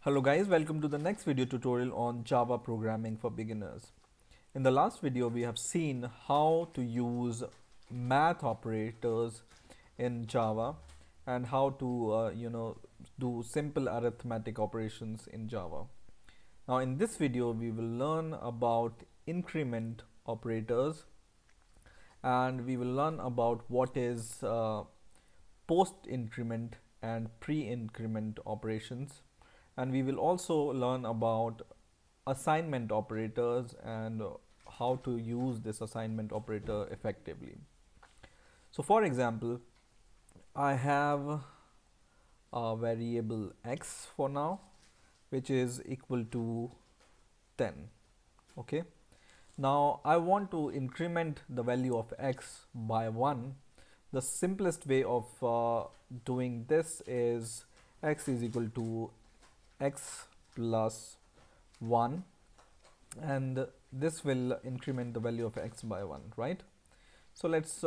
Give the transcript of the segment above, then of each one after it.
Hello guys, welcome to the next video tutorial on Java programming for beginners. In the last video we have seen how to use math operators in Java and how to do simple arithmetic operations in Java. Now in this video we will learn about increment operators and we will learn about what is post increment and pre-increment operations, and we will also learn about assignment operators and how to use this assignment operator effectively. So for example, I have a variable x for now which is equal to 10. Okay, now I want to increment the value of x by 1. The simplest way of doing this is x is equal to x plus 1, and this will increment the value of x by 1, right? So let's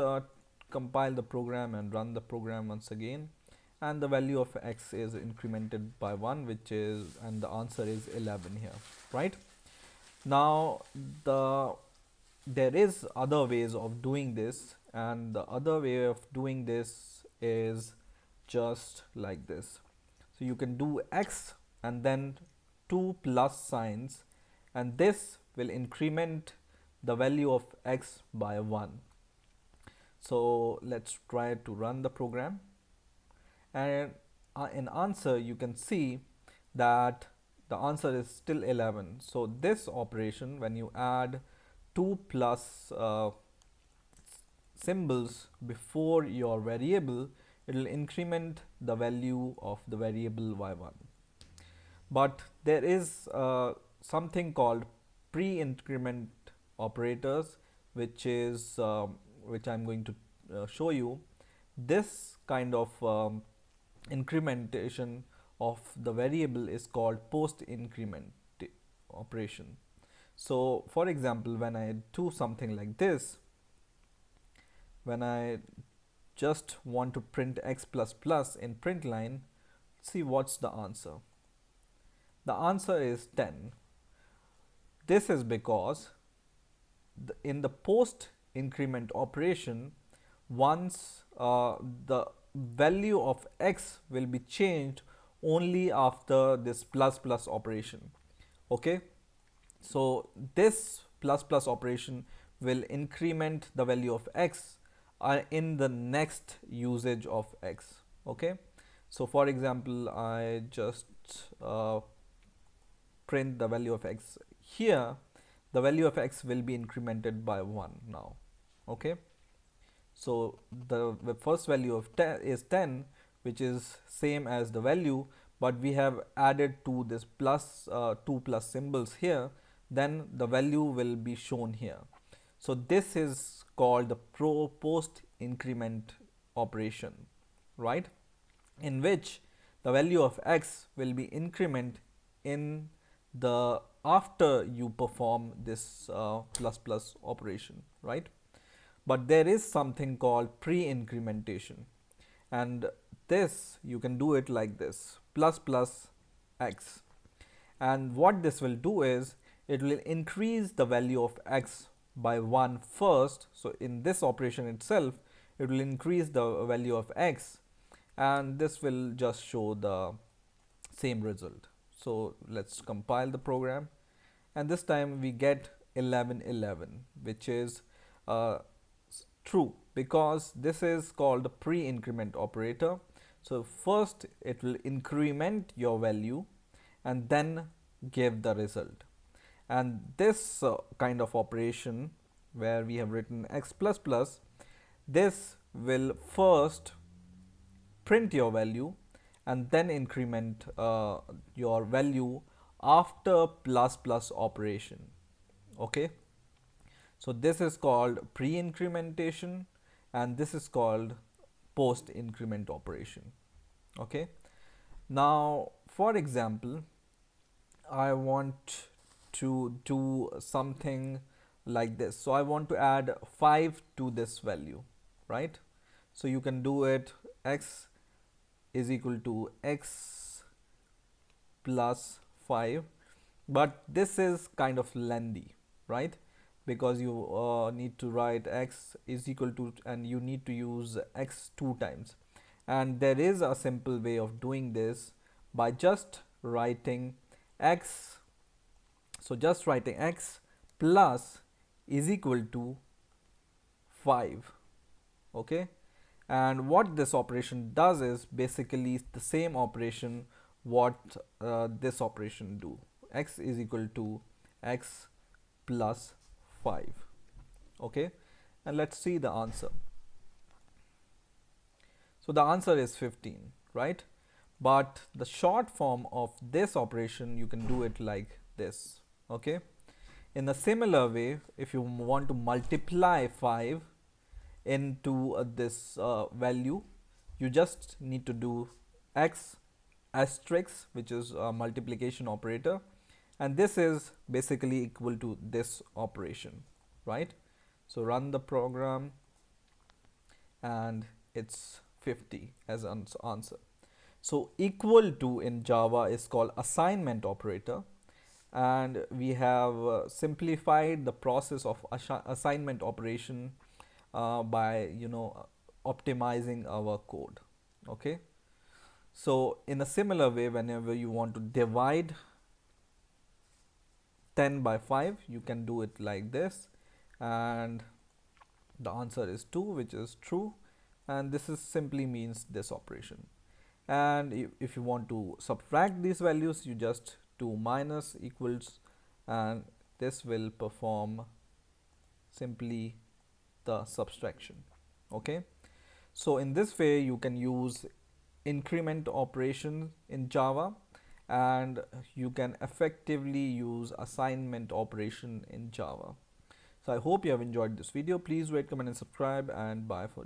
compile the program and run the program once again, and the value of x is incremented by 1, which is, and the answer is 11 here, right? Now there is other ways of doing this, and the other way of doing this is just like this. So you can do x and then two plus signs, and this will increment the value of x by 1. So let's try to run the program, and in answer you can see that the answer is still 11. So this operation, when you add two plus symbols before your variable, it will increment the value of the variable by 1. But there is something called pre-increment operators, which is which I'm going to show you. This kind of incrementation of the variable is called post-increment operation. So for example, when I do something like this, when I just want to print x plus plus in print line, see what's the answer. The answer is 10. This is because in the post increment operation, once the value of x will be changed only after this plus plus operation. Okay, so this plus plus operation will increment the value of x in the next usage of x. Okay, so for example, I just print the value of x here. The value of x will be incremented by 1 now. Okay, so the first value of 10 is 10, which is same as the value, but we have added to this plus two plus symbols here, then the value will be shown here. So this is called the post increment operation, right, in which the value of x will be increment in the after you perform this plus plus operation, right? But there is something called pre-incrementation, and this you can do it like this: plus plus x. And what this will do is it will increase the value of x by 1 first. So in this operation itself, it will increase the value of x, and this will just show the same result. So let's compile the program, and this time we get 1111, which is true because this is called the pre-increment operator. So first it will increment your value and then give the result. And this kind of operation where we have written x plus plus, this will first print your value and then increment your value after plus plus operation. Okay, so this is called pre-incrementation and this is called post increment operation. Okay, now for example, I want to do something like this. So I want to add 5 to this value, right? So you can do it: x is equal to x plus 5, but this is kind of lengthy, right? Because you need to write x is equal to, and you need to use x 2 times, and there is a simple way of doing this by just writing x. So just writing x plus is equal to 5. Okay, and what this operation does is basically the same operation what this operation do. X is equal to x plus 5. Okay, and let's see the answer. So the answer is 15, right? But the short form of this operation, you can do it like this. Okay, in a similar way, if you want to multiply 5 into this value, you just need to do x asterisk, which is a multiplication operator, and this is basically equal to this operation, right? So run the program, and it's 50 as an answer. So equal to in Java is called assignment operator, and we have simplified the process of assignment operation by optimizing our code. Okay, so in a similar way, whenever you want to divide 10 by 5, you can do it like this, and the answer is 2, which is true, and this is simply means this operation. And if you want to subtract these values, you just do minus equals, and this will perform simply the subtraction. Okay, so in this way you can use increment operation in Java, and you can effectively use assignment operation in Java. So I hope you have enjoyed this video. Please rate, comment and subscribe, and bye for now.